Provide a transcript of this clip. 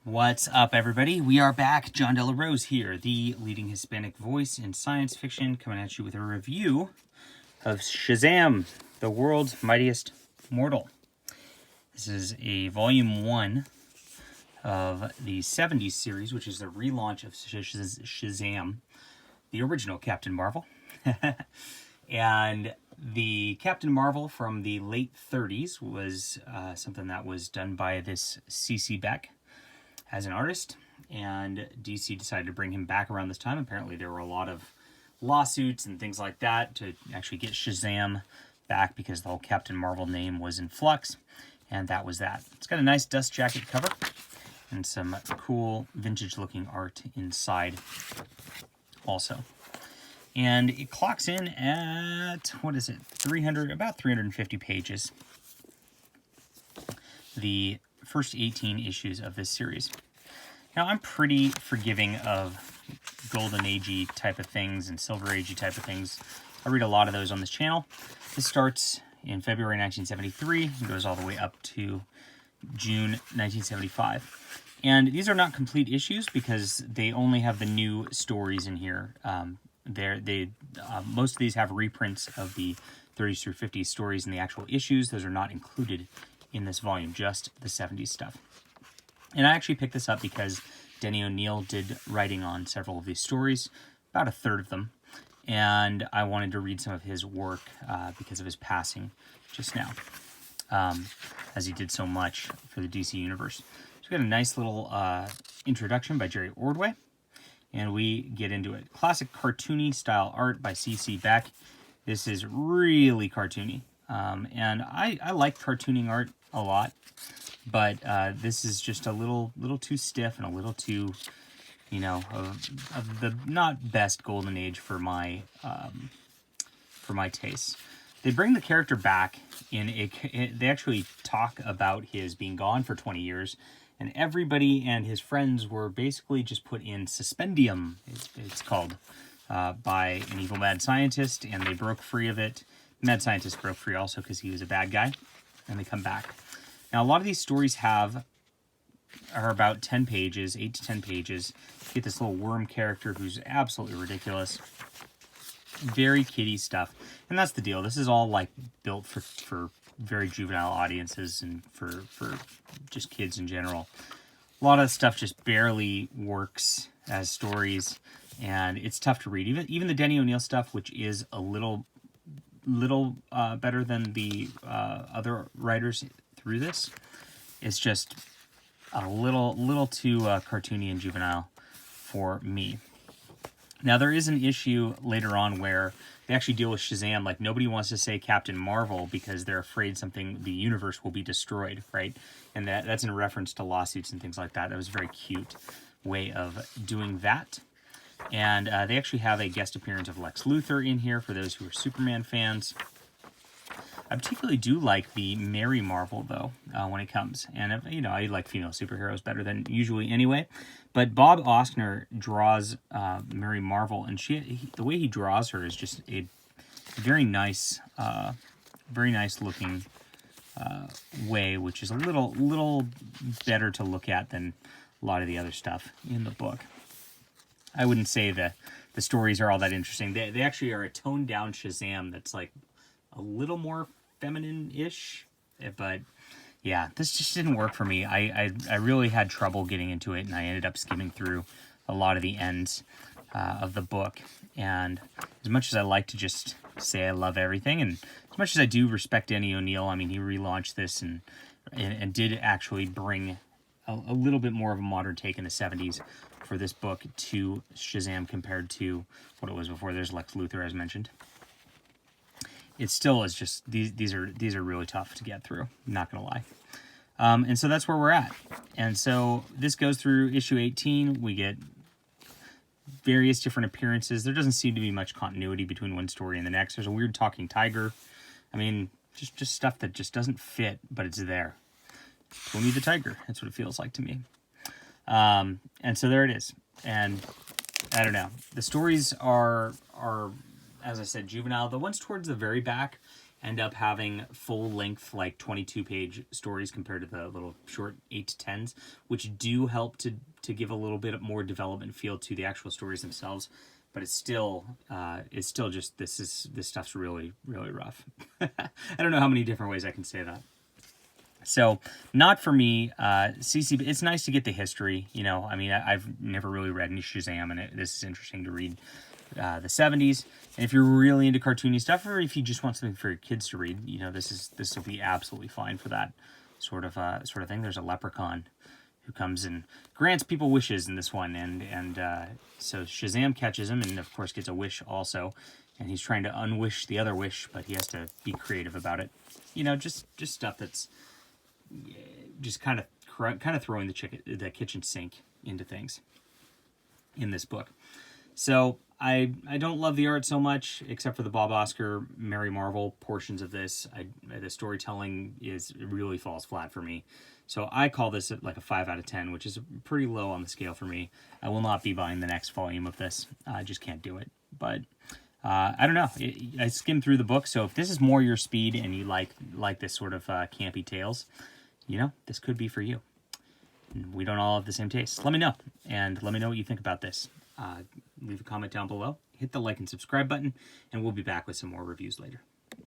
What's up, everybody? We are back. John Della Rose here, the leading Hispanic voice in science fiction, coming at you with a review of Shazam, the world's mightiest mortal. This is a volume 1 of the 70s series, which is the relaunch of Shazam, the original Captain Marvel. And the Captain Marvel from the late 30s was something that was done by this c.c.beck as an artist, and DC decided to bring him back around this time. Apparently there were a lot of lawsuits and things like that to actually get Shazam back because the whole Captain Marvel name was in flux, and that was that. It's got a nice dust jacket cover and some cool vintage looking art inside also. And it clocks in at, what is it, about 350 pages. The first 18 issues of this series. Now, I'm pretty forgiving of Golden Age-y type of things and Silver Age-y type of things. I read a lot of those on this channel. This starts in February 1973 and goes all the way up to June 1975. And these are not complete issues because they only have the new stories in here. Most of these have reprints of the 30s through 50s stories in the actual issues. Those are not included in this volume, just the 70s stuff. And I actually picked this up because Denny O'Neil did writing on several of these stories, about a third of them, and I wanted to read some of his work because of his passing just now, as he did so much for the DC Universe. So we got a nice little introduction by Jerry Ordway, and we get into it. Classic cartoony style art by c.c.beck. This is really cartoony, and I like cartooning art a lot, but this is just a little too stiff and a little too, of the not best Golden Age for my tastes. They bring the character back they actually talk about his being gone for 20 years, and everybody and his friends were basically just put in suspendium, it's called, by an evil mad scientist, and they broke free of it. Mad scientist broke free also because he was a bad guy, and they come back. Now, a lot of these stories are about 10 pages, 8 to 10 pages. You get this little worm character who's absolutely ridiculous. Very kiddie stuff. And that's the deal. This is all like built for very juvenile audiences and for just kids in general. A lot of stuff just barely works as stories, and it's tough to read. Even the Denny O'Neil stuff, which is a little better than the other writers through this, it's just a little too cartoony and juvenile for me. Now, there is an issue later on where they actually deal with Shazam. Like, nobody wants to say Captain Marvel because they're afraid the universe will be destroyed, right? And that's in reference to lawsuits and things like that. That was a very cute way of doing that. And they actually have a guest appearance of Lex Luthor in here for those who are Superman fans. I particularly do like the Mary Marvel, though, when it comes. And, I like female superheroes better than usually anyway. But Bob Oskner draws Mary Marvel, and the way he draws her is just a very nice looking way, which is a little better to look at than a lot of the other stuff in the book. I wouldn't say that the stories are all that interesting. They actually are a toned-down Shazam that's like a little more feminine-ish, but yeah, this just didn't work for me. I really had trouble getting into it, and I ended up skimming through a lot of the ends of the book. And as much as I like to just say I love everything, and as much as I do respect Denny O'Neil, I mean, he relaunched this and did actually bring a little bit more of a modern take in the 70s for this book to Shazam compared to what it was before. There's Lex Luthor, as mentioned. It still is just, these are really tough to get through, not gonna lie. And so that's where we're at. And so this goes through issue 18. We get various different appearances. There doesn't seem to be much continuity between one story and the next. There's a weird talking tiger. I mean, just stuff that just doesn't fit, but it's there. Tony the Tiger, that's what it feels like to me. And so there it is. And I don't know. The stories are as I said, juvenile. The ones towards the very back, end up having full-length, like 22-page stories compared to the little short 8 to 10s, which do help to give a little bit more development feel to the actual stories themselves. But it's still just this stuff's really, really rough. I don't know how many different ways I can say that. So, not for me. c.c. It's nice to get the history. You know, I mean, I've never really read any Shazam, and this is interesting to read the 70s. And if you're really into cartoony stuff, or if you just want something for your kids to read, you know, this will be absolutely fine for that sort of thing. There's a leprechaun who comes and grants people wishes in this one, and so Shazam catches him, and of course gets a wish also, and he's trying to unwish the other wish, but he has to be creative about it. You know, just stuff that's just kind of throwing the kitchen sink into things in this book. So I don't love the art so much, except for the Bob Oscar, Mary Marvel portions of this. The storytelling really falls flat for me. So I call this like a 5 out of 10, which is pretty low on the scale for me. I will not be buying the next volume of this. I just can't do it. But I don't know. I skimmed through the book, so if this is more your speed and you like this sort of campy tales, you know, this could be for you. And we don't all have the same taste. Let me know, and let me know what you think about this. Leave a comment down below, hit the like and subscribe button, and we'll be back with some more reviews later.